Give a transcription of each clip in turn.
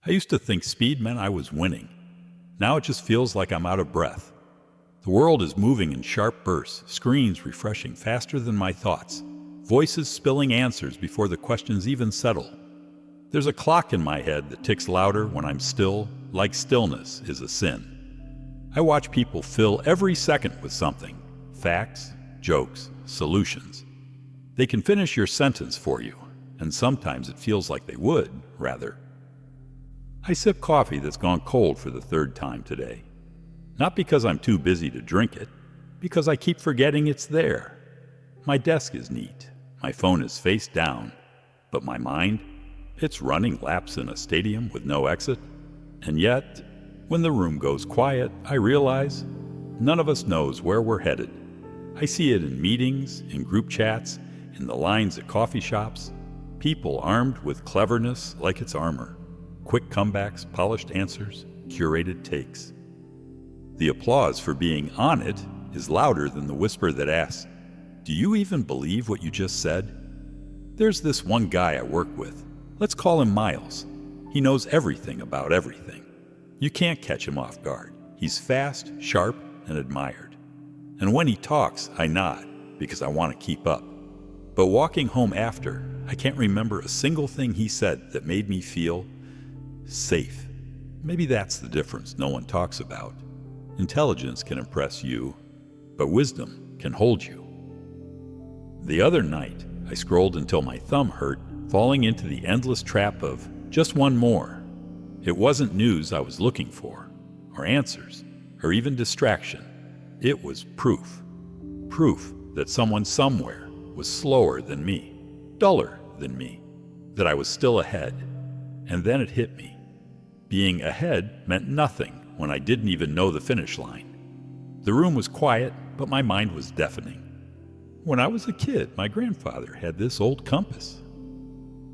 I used to think speed meant I was winning. Now it just feels like I'm out of breath. The world is moving in sharp bursts, screens refreshing faster than my thoughts, voices spilling answers before the questions even settle. There's a clock in my head that ticks louder when I'm still, like stillness is a sin. I watch people fill every second with something, facts, jokes, solutions. They can finish your sentence for you, and sometimes it feels like they would, rather. I sip coffee that's gone cold for the third time today. Not because I'm too busy to drink it, because I keep forgetting it's there. My desk is neat, my phone is face down, but my mind, it's running laps in a stadium with no exit. And yet, when the room goes quiet, I realize none of us knows where we're headed. I see it in meetings, in group chats, in the lines at coffee shops. People armed with cleverness like it's armor. Quick comebacks, polished answers, curated takes. The applause for being on it is louder than the whisper that asks, "Do you even believe what you just said?" There's this one guy I work with. Let's call him Miles. He knows everything about everything. You can't catch him off guard. He's fast, sharp, and admired. And when he talks, I nod, because I want to keep up. But walking home after, I can't remember a single thing he said that made me feel safe. Maybe that's the difference no one talks about. Intelligence can impress you, but wisdom can hold you. The other night, I scrolled until my thumb hurt, falling into the endless trap of just one more. It wasn't news I was looking for, or answers, or even distraction. It was proof. Proof that someone somewhere was slower than me, duller than me, that I was still ahead. And then it hit me. Being ahead meant nothing when I didn't even know the finish line. The room was quiet, but my mind was deafening. When I was a kid, my grandfather had this old compass.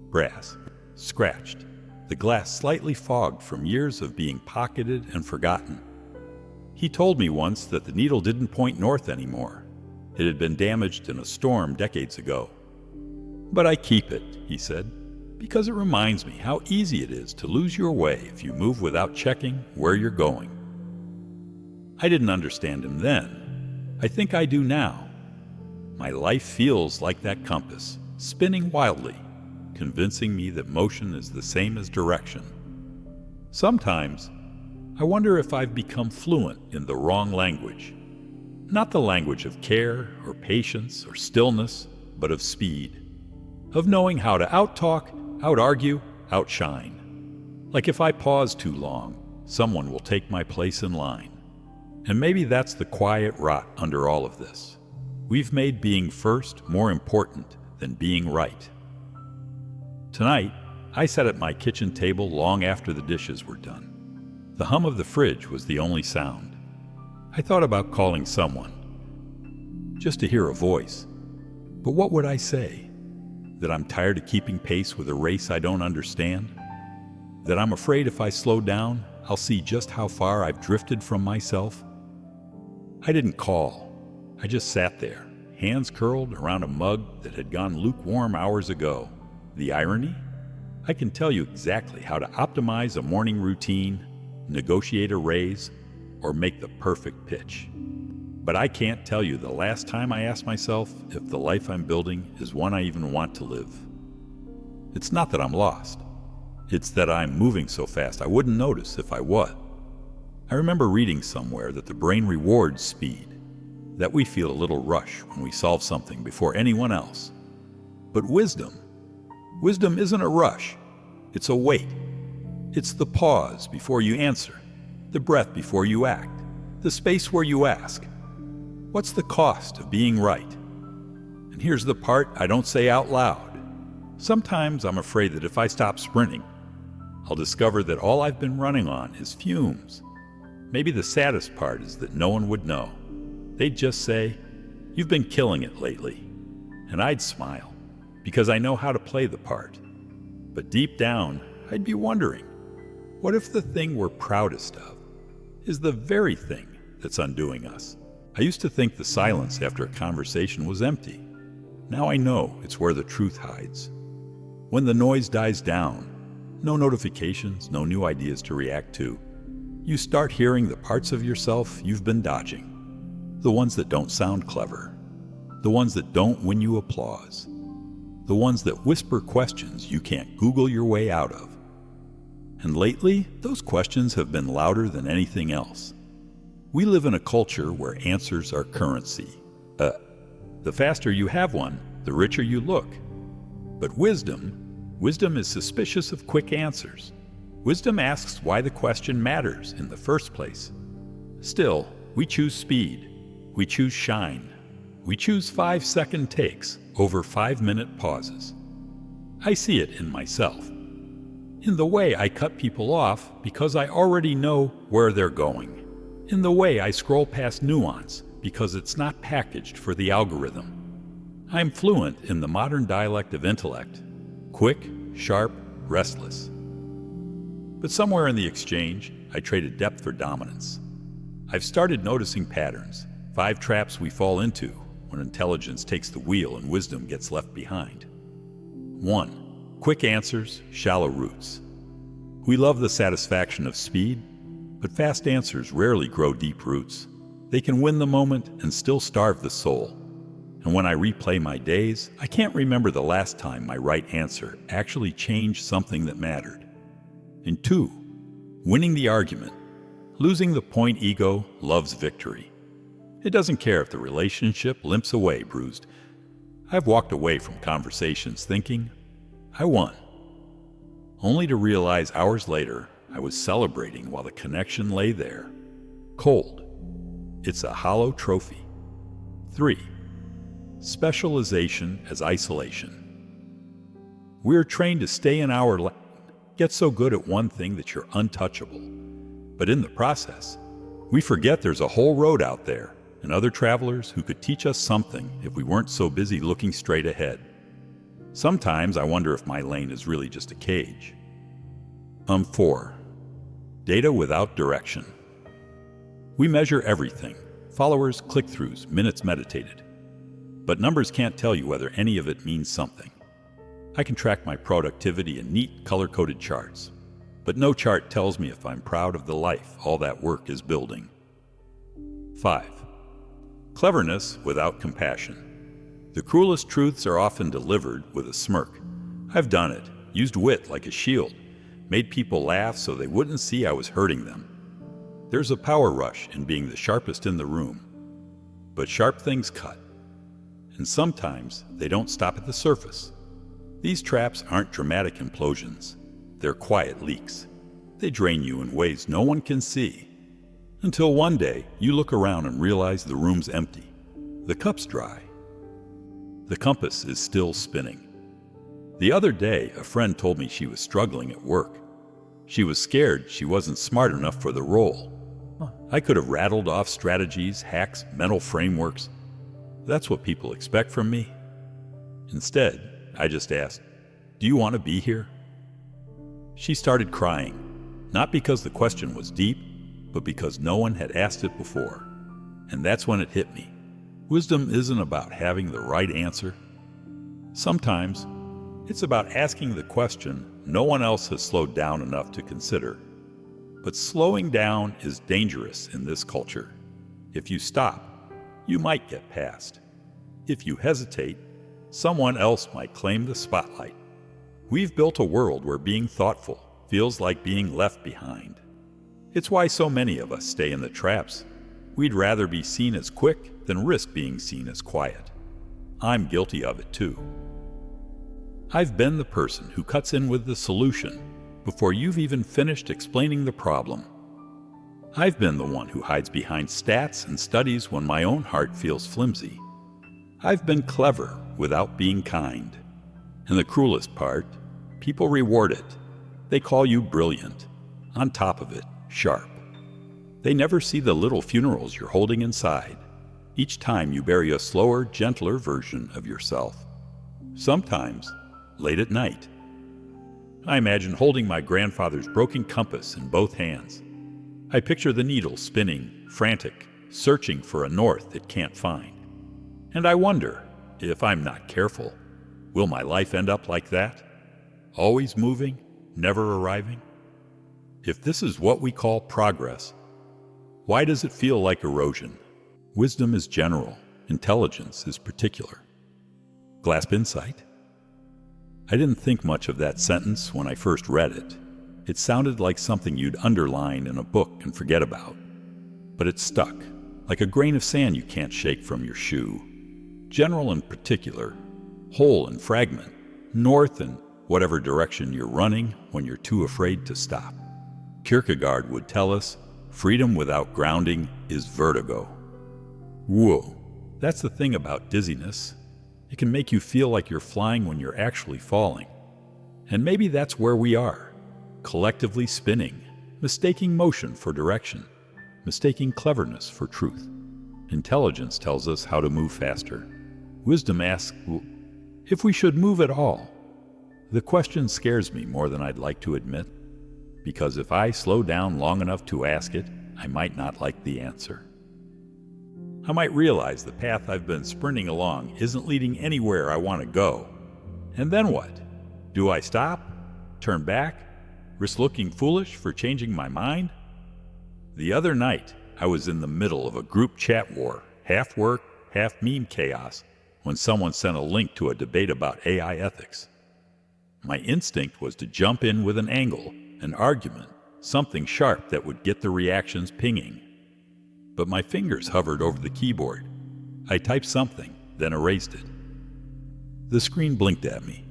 Brass, scratched, the glass slightly fogged from years of being pocketed and forgotten. He told me once that the needle didn't point north anymore. It had been damaged in a storm decades ago. "But I keep it," he said, "because it reminds me how easy it is to lose your way if you move without checking where you're going." I didn't understand him then. I think I do now. My life feels like that compass, spinning wildly, convincing me that motion is the same as direction. Sometimes, I wonder if I've become fluent in the wrong language. Not the language of care or patience or stillness, but of speed. Of knowing how to out-talk, out-argue, outshine. Like if I pause too long, someone will take my place in line. And maybe that's the quiet rot under all of this. We've made being first more important than being right. Tonight, I sat at my kitchen table long after the dishes were done. The hum of the fridge was the only sound. I thought about calling someone, just to hear a voice. But what would I say? That I'm tired of keeping pace with a race I don't understand? That I'm afraid if I slow down, I'll see just how far I've drifted from myself? I didn't call. I just sat there, hands curled around a mug that had gone lukewarm hours ago. The irony? I can tell you exactly how to optimize a morning routine, negotiate a raise, or make the perfect pitch. But I can't tell you the last time I asked myself if the life I'm building is one I even want to live. It's not that I'm lost. It's that I'm moving so fast I wouldn't notice if I was. I remember reading somewhere that the brain rewards speed, that we feel a little rush when we solve something before anyone else. But wisdom isn't a rush. It's a wait. It's the pause before you answer, the breath before you act, the space where you ask, what's the cost of being right? And here's the part I don't say out loud. Sometimes I'm afraid that if I stop sprinting, I'll discover that all I've been running on is fumes. Maybe the saddest part is that no one would know. They'd just say, "You've been killing it lately." And I'd smile, because I know how to play the part. But deep down, I'd be wondering, what if the thing we're proudest of is the very thing that's undoing us? I used to think the silence after a conversation was empty. Now I know it's where the truth hides. When the noise dies down, No notifications, no new ideas to react to. You start hearing the parts of yourself you've been dodging. The ones that don't sound clever. The ones that don't win you applause. The ones that whisper questions you can't Google your way out of. And lately, those questions have been louder than anything else. We live in a culture where answers are currency. The faster you have one, the richer you look. But wisdom is suspicious of quick answers. Wisdom asks why the question matters in the first place. Still, we choose speed. We choose shine. We choose 5-second takes over 5-minute pauses. I see it in myself. In the way I cut people off because I already know where they're going. In the way I scroll past nuance because it's not packaged for the algorithm. I'm fluent in the modern dialect of intellect. Quick, sharp, restless. But somewhere in the exchange, I traded depth for dominance. I've started noticing patterns, 5 traps we fall into when intelligence takes the wheel and wisdom gets left behind. 1. Quick answers, shallow roots. We love the satisfaction of speed, but fast answers rarely grow deep roots. They can win the moment and still starve the soul. And when I replay my days, I can't remember the last time my right answer actually changed something that mattered. And 2. Winning the argument. Losing the point ego loves victory. It doesn't care if the relationship limps away bruised. I've walked away from conversations thinking, I won. Only to realize hours later I was celebrating while the connection lay there, cold. It's a hollow trophy. 3. Specialization as isolation. We're trained to stay in our lane, get so good at one thing that you're untouchable. But in the process, we forget there's a whole road out there and other travelers who could teach us something if we weren't so busy looking straight ahead. Sometimes I wonder if my lane is really just a cage. 4. Data without direction. We measure everything: followers, click-throughs, minutes meditated. But numbers can't tell you whether any of it means something. I can track my productivity in neat, color-coded charts, but no chart tells me if I'm proud of the life all that work is building. 5. Cleverness without compassion. The cruelest truths are often delivered with a smirk. I've done it, used wit like a shield, made people laugh so they wouldn't see I was hurting them. There's a power rush in being the sharpest in the room. But sharp things cut. And sometimes they don't stop at the surface. These traps aren't dramatic implosions. They're quiet leaks. They drain you in ways no one can see. Until one day, you look around and realize the room's empty. The cup's dry. The compass is still spinning. The other day, a friend told me she was struggling at work. She was scared she wasn't smart enough for the role. I could have rattled off strategies, hacks, mental frameworks. That's what people expect from me. Instead, I just asked, "Do you want to be here?" She started crying, not because the question was deep, but because no one had asked it before. And that's when it hit me. Wisdom isn't about having the right answer. Sometimes, it's about asking the question no one else has slowed down enough to consider. But slowing down is dangerous in this culture. If you stop, you might get past. If you hesitate, someone else might claim the spotlight. We've built a world where being thoughtful feels like being left behind. It's why so many of us stay in the traps. We'd rather be seen as quick than risk being seen as quiet. I'm guilty of it too. I've been the person who cuts in with the solution before you've even finished explaining the problem. I've been the one who hides behind stats and studies when my own heart feels flimsy. I've been clever without being kind. And the cruelest part, people reward it. They call you brilliant. On top of it, sharp. They never see the little funerals you're holding inside. Each time you bury a slower, gentler version of yourself. Sometimes, late at night. I imagine holding my grandfather's broken compass in both hands. I picture the needle spinning, frantic, searching for a north it can't find. And I wonder, if I'm not careful, will my life end up like that? Always moving, never arriving? If this is what we call progress, why does it feel like erosion? Wisdom is general, intelligence is particular. Grasp insight? I didn't think much of that sentence when I first read it. It sounded like something you'd underline in a book and forget about. But it stuck, like a grain of sand you can't shake from your shoe. General and particular, whole and fragment, north and whatever direction you're running when you're too afraid to stop. Kierkegaard would tell us, freedom without grounding is vertigo. Whoa, that's the thing about dizziness. It can make you feel like you're flying when you're actually falling. And maybe that's where we are, collectively spinning, mistaking motion for direction, mistaking cleverness for truth. Intelligence tells us how to move faster. Wisdom asks if we should move at all. The question scares me more than I'd like to admit, because if I slow down long enough to ask it, I might not like the answer. I might realize the path I've been sprinting along isn't leading anywhere I want to go. And then what? Do I stop? Turn back? Risk looking foolish for changing my mind? The other night, I was in the middle of a group chat war, half work, half meme chaos, when someone sent a link to a debate about AI ethics. My instinct was to jump in with an angle, an argument, something sharp that would get the reactions pinging. But my fingers hovered over the keyboard. I typed something, then erased it. The screen blinked at me,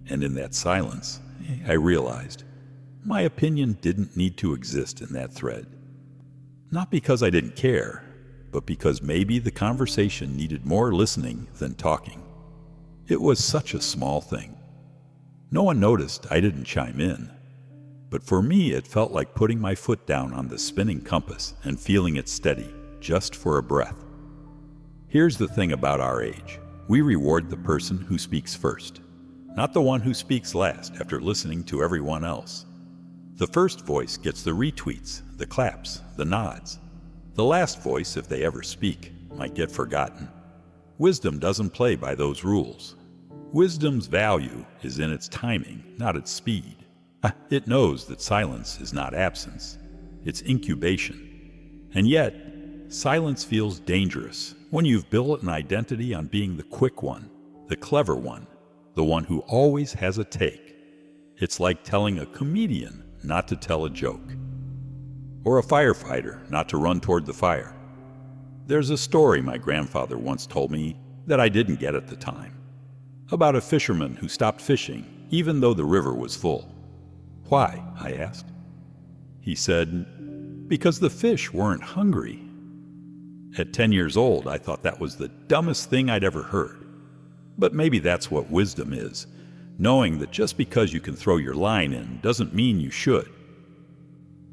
and in that silence, I realized my opinion didn't need to exist in that thread. Not because I didn't care, but because maybe the conversation needed more listening than talking. It was such a small thing. No one noticed I didn't chime in. But for me, it felt like putting my foot down on the spinning compass and feeling it steady, just for a breath. Here's the thing about our age. We reward the person who speaks first, not the one who speaks last after listening to everyone else. The first voice gets the retweets, the claps, the nods. The last voice, if they ever speak, might get forgotten. Wisdom doesn't play by those rules. Wisdom's value is in its timing, not its speed. It knows that silence is not absence, it's incubation. And yet, silence feels dangerous when you've built an identity on being the quick one, the clever one, the one who always has a take. It's like telling a comedian not to tell a joke, or a firefighter not to run toward the fire. There's a story my grandfather once told me that I didn't get at the time, about a fisherman who stopped fishing even though the river was full. Why? I asked. He said, because the fish weren't hungry. At 10 years old, I thought that was the dumbest thing I'd ever heard. But maybe that's what wisdom is, knowing that just because you can throw your line in doesn't mean you should.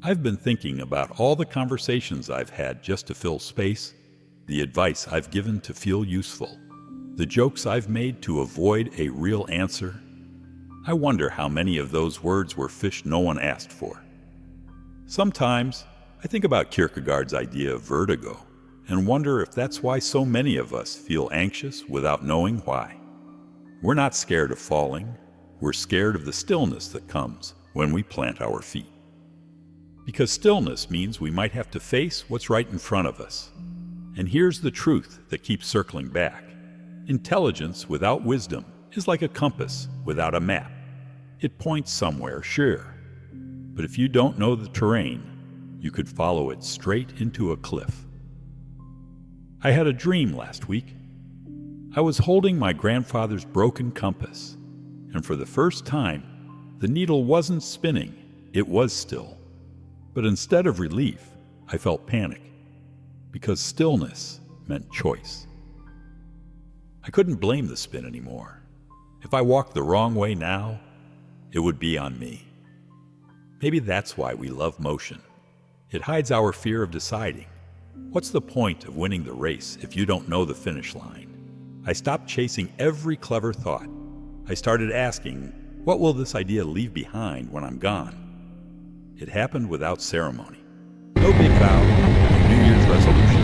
I've been thinking about all the conversations I've had just to fill space, the advice I've given to feel useful, the jokes I've made to avoid a real answer. I wonder how many of those words were fish no one asked for. Sometimes I think about Kierkegaard's idea of vertigo and wonder if that's why so many of us feel anxious without knowing why. We're not scared of falling. We're scared of the stillness that comes when we plant our feet. Because stillness means we might have to face what's right in front of us. And here's the truth that keeps circling back. Intelligence without wisdom is like a compass without a map. It points somewhere, sure. But if you don't know the terrain, you could follow it straight into a cliff. I had a dream last week. I was holding my grandfather's broken compass, and for the first time, the needle wasn't spinning, it was still. But instead of relief, I felt panic, because stillness meant choice. I couldn't blame the spin anymore. If I walked the wrong way now, it would be on me. Maybe that's why we love motion. It hides our fear of deciding. What's the point of winning the race if you don't know the finish line? I stopped chasing every clever thought. I started asking, what will this idea leave behind when I'm gone? It happened without ceremony. No big vow, no New Year's resolution.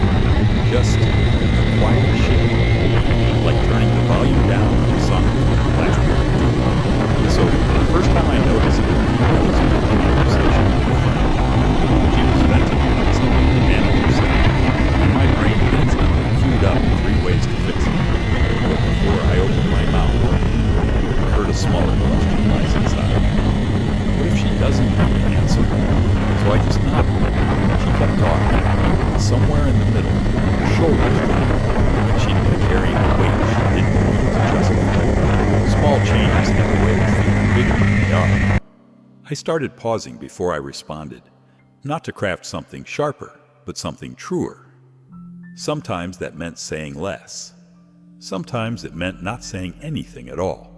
Just a quiet shift, like turning the volume down on a song last week. So the first time I noticed it, I shoulders down, like she'd been carrying a weight she didn't need to justify. Small changes have a way of feeling bigger than they are. I started pausing before I responded, not to craft something sharper, but something truer. Sometimes that meant saying less. Sometimes it meant not saying anything at all.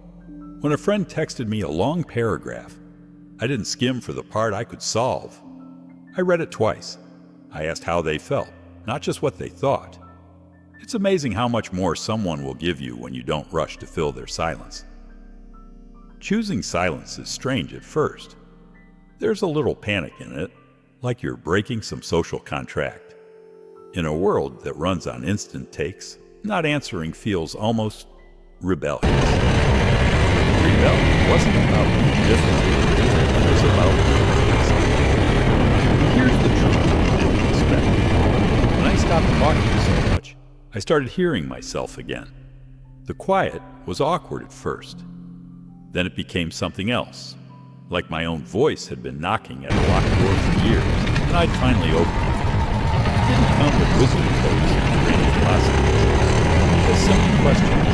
When a friend texted me a long paragraph, I didn't skim for the part I could solve. I read it twice. I asked how they felt, not just what they thought. It's amazing how much more someone will give you when you don't rush to fill their silence. Choosing silence is strange at first. There's a little panic in it, like you're breaking some social contract. In a world that runs on instant takes, not answering feels almost rebellious. Rebellion wasn't about being different, it was about being honest. Here's the truth I didn't expect. When I stopped talking so much, I started hearing myself again. The quiet was awkward at first. Then it became something else, like my own voice had been knocking at a locked door for years, and I'd finally opened it. It didn't come with wisdom codes and grand philosophies. Just simple questions.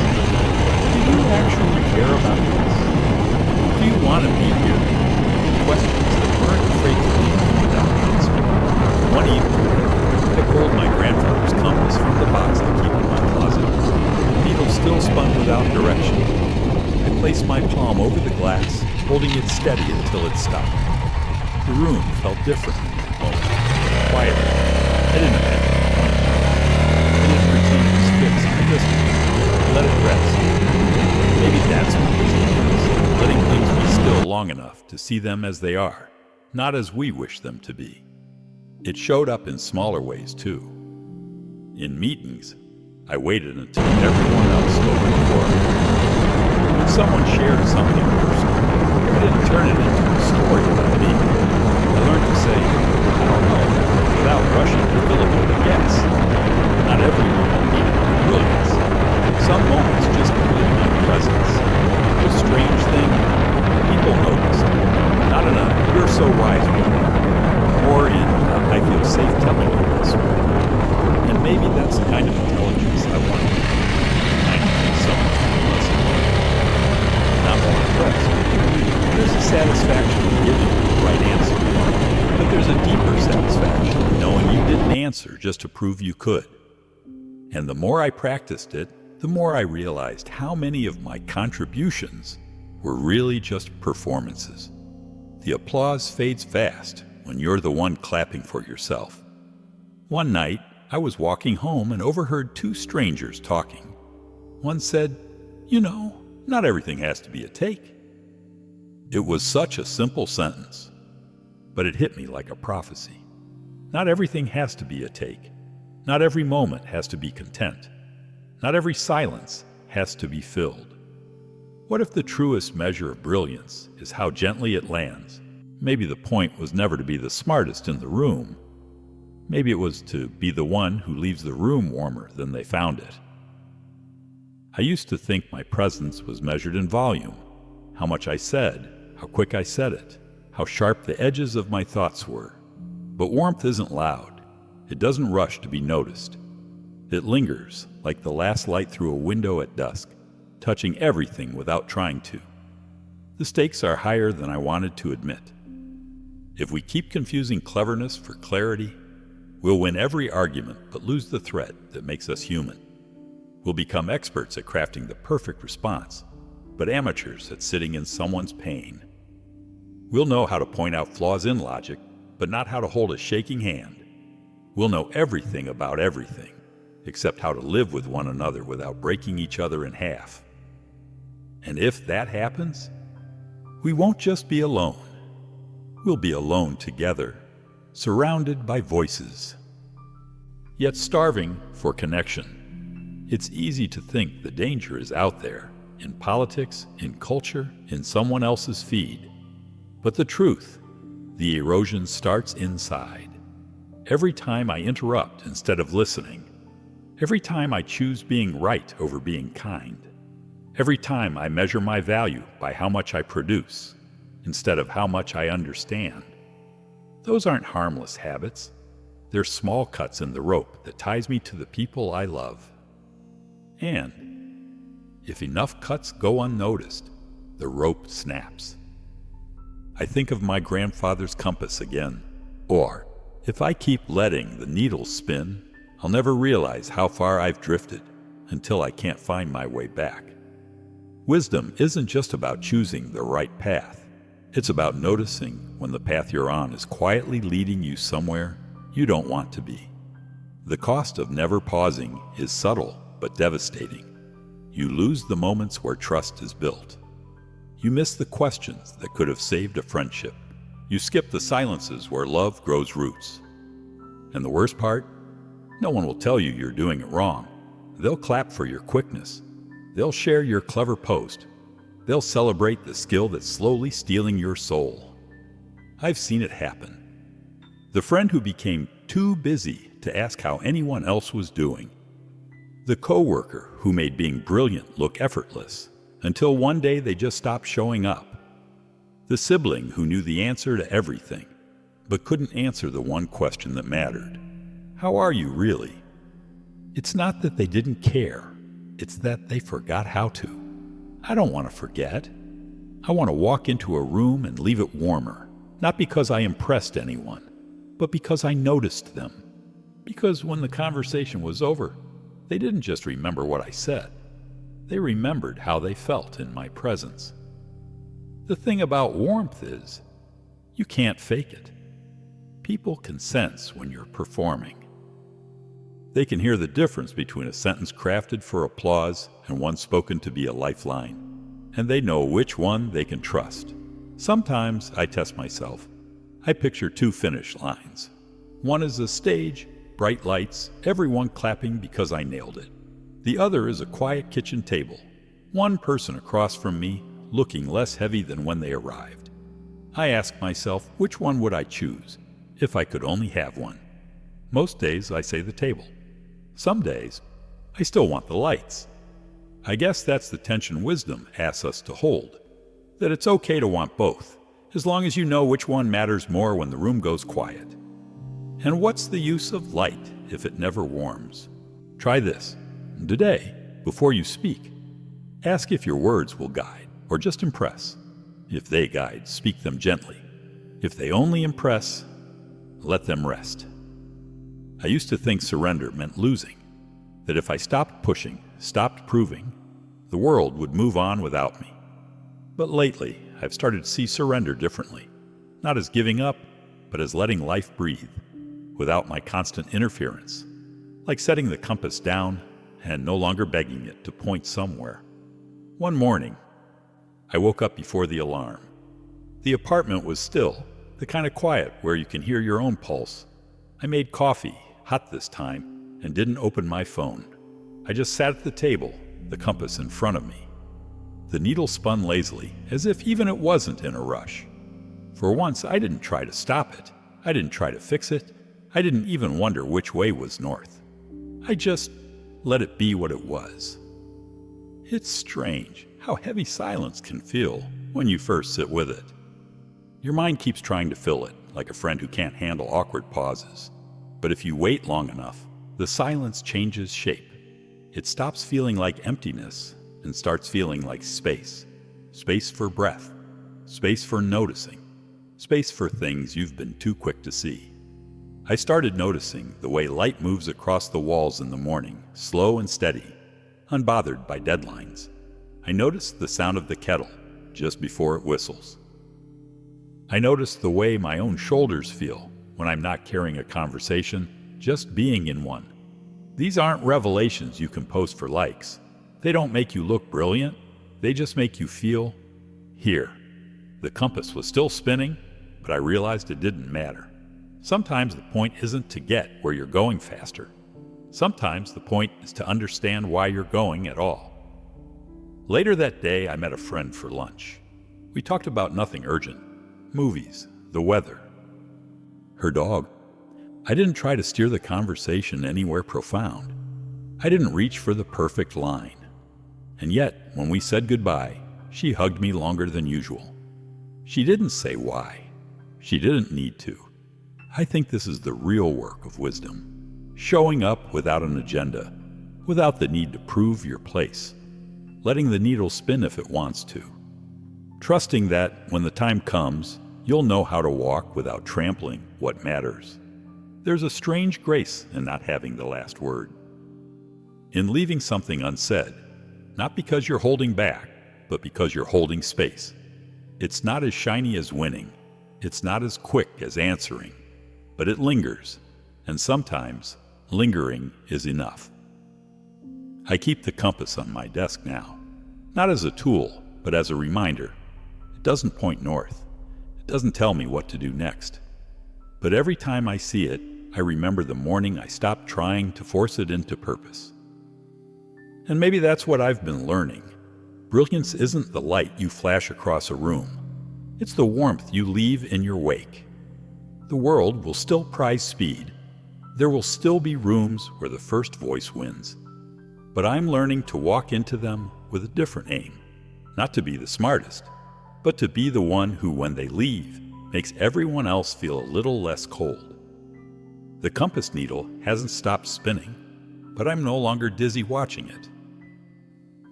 Do you actually care about this? Do you want to be here? Questions that weren't afraid to leave me without an answer. One evening, I pulled my grandfather's compass from the box I keep in my closet. The needle still spun without direction. I placed my palm over the glass, holding it steady until it stopped. The room felt different in that moment. Quieter. I didn't imagine it coming. I didn't pretend it was fixed. I just let it rest. Maybe that's what wisdom is. Letting things be still long enough to see them as they are, not as we wish them to be. It showed up in smaller ways, too. In meetings, I waited until everyone else spoke before me. When someone shared something personal, I didn't turn it into a story about me. I learned to say, I don't know, without rushing to fill it with a guess. Not every moment needed my brilliance. Some moments just needed my presence. The strange thing, people noticed. Not in a, you're so wise way, or in a, I feel safe telling you this way. And maybe that's the kind of intelligence I want to be. The kind that makes someone feel less alone. Not more impressed. There's a satisfaction in giving the right answer. But there's a deeper satisfaction in knowing you didn't answer just to prove you could. And the more I practiced it, the more I realized how many of my contributions were really just performances. The applause fades fast when you're the one clapping for yourself. One night, I was walking home and overheard two strangers talking. One said, "You know, not everything has to be a take." It was such a simple sentence, but it hit me like a prophecy. Not everything has to be a take. Not every moment has to be content. Not every silence has to be filled. What if the truest measure of brilliance is how gently it lands? Maybe the point was never to be the smartest in the room. Maybe it was to be the one who leaves the room warmer than they found it. I used to think my presence was measured in volume, how much I said, how quick I said it, how sharp the edges of my thoughts were. But warmth isn't loud. It doesn't rush to be noticed. It lingers like the last light through a window at dusk, touching everything without trying to. The stakes are higher than I wanted to admit. If we keep confusing cleverness for clarity, we'll win every argument but lose the thread that makes us human. We'll become experts at crafting the perfect response, but amateurs at sitting in someone's pain. We'll know how to point out flaws in logic, but not how to hold a shaking hand. We'll know everything about everything, except how to live with one another without breaking each other in half. And if that happens, we won't just be alone. We'll be alone together, surrounded by voices, yet starving for connection. It's easy to think the danger is out there, in politics, in culture, in someone else's feed. But the truth, the erosion starts inside. Every time I interrupt instead of listening, every time I choose being right over being kind, every time I measure my value by how much I produce instead of how much I understand, those aren't harmless habits. They're small cuts in the rope that ties me to the people I love. And if enough cuts go unnoticed, the rope snaps. I think of my grandfather's compass again. Or, if I keep letting the needle spin, I'll never realize how far I've drifted until I can't find my way back. Wisdom isn't just about choosing the right path. It's about noticing when the path you're on is quietly leading you somewhere you don't want to be. The cost of never pausing is subtle but devastating. You lose the moments where trust is built. You miss the questions that could have saved a friendship. You skip the silences where love grows roots. And the worst part? No one will tell you you're doing it wrong. They'll clap for your quickness. They'll share your clever post. They'll celebrate the skill that's slowly stealing your soul. I've seen it happen. The friend who became too busy to ask how anyone else was doing. The coworker who made being brilliant look effortless, until one day they just stopped showing up. The sibling who knew the answer to everything, but couldn't answer the one question that mattered. How are you really? It's not that they didn't care, it's that they forgot how to. I don't want to forget. I want to walk into a room and leave it warmer, not because I impressed anyone, but because I noticed them. Because when the conversation was over, they didn't just remember what I said. They remembered how they felt in my presence. The thing about warmth is, you can't fake it. People can sense when you're performing. They can hear the difference between a sentence crafted for applause and one spoken to be a lifeline, and they know which one they can trust. Sometimes I test myself. I picture two finished lines. One is a stage, bright lights, everyone clapping because I nailed it. The other is a quiet kitchen table, one person across from me looking less heavy than when they arrived. I ask myself, which one would I choose if I could only have one? Most days I say the table. Some days I still want the lights. I guess that's the tension wisdom asks us to hold, that it's okay to want both, as long as you know which one matters more when the room goes quiet. And what's the use of light if it never warms? Try this. Today, before you speak, ask if your words will guide or just impress. If they guide, speak them gently. If they only impress, let them rest. I used to think surrender meant losing, that if I stopped pushing, stopped proving, the world would move on without me. But lately, I've started to see surrender differently, not as giving up, but as letting life breathe, without my constant interference, like setting the compass down and no longer begging it to point somewhere. One morning, I woke up before the alarm. The apartment was still, the kind of quiet where you can hear your own pulse. I made coffee, hot this time, and didn't open my phone. I just sat at the table, the compass in front of me. The needle spun lazily, as if even it wasn't in a rush. For once, I didn't try to stop it. I didn't try to fix it. I didn't even wonder which way was north. I just let it be what it was. It's strange how heavy silence can feel when you first sit with it. Your mind keeps trying to fill it, like a friend who can't handle awkward pauses. But if you wait long enough, the silence changes shape. It stops feeling like emptiness and starts feeling like space. Space for breath. Space for noticing. Space for things you've been too quick to see. I started noticing the way light moves across the walls in the morning, slow and steady, unbothered by deadlines. I noticed the sound of the kettle just before it whistles. I noticed the way my own shoulders feel when I'm not carrying a conversation, just being in one. These aren't revelations you can post for likes. They don't make you look brilliant. They just make you feel here. The compass was still spinning, but I realized it didn't matter. Sometimes the point isn't to get where you're going faster. Sometimes the point is to understand why you're going at all. Later that day, I met a friend for lunch. We talked about nothing urgent. Movies, the weather, her dog. I didn't try to steer the conversation anywhere profound. I didn't reach for the perfect line. And yet, when we said goodbye, she hugged me longer than usual. She didn't say why. She didn't need to. I think this is the real work of wisdom. Showing up without an agenda, without the need to prove your place. Letting the needle spin if it wants to. Trusting that, when the time comes, you'll know how to walk without trampling what matters. There's a strange grace in not having the last word. In leaving something unsaid, not because you're holding back, but because you're holding space. It's not as shiny as winning. It's not as quick as answering. But it lingers, and sometimes lingering is enough. I keep the compass on my desk now, not as a tool, but as a reminder. It doesn't point north. It doesn't tell me what to do next. But every time I see it, I remember the morning I stopped trying to force it into purpose. And maybe that's what I've been learning. Brilliance isn't the light you flash across a room. It's the warmth you leave in your wake. The world will still prize speed. There will still be rooms where the first voice wins. But I'm learning to walk into them with a different aim. Not to be the smartest, but to be the one who, when they leave, makes everyone else feel a little less cold. The compass needle hasn't stopped spinning, but I'm no longer dizzy watching it.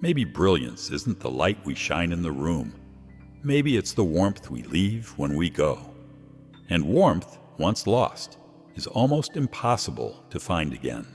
Maybe brilliance isn't the light we shine in the room. Maybe it's the warmth we leave when we go. And warmth, once lost, is almost impossible to find again.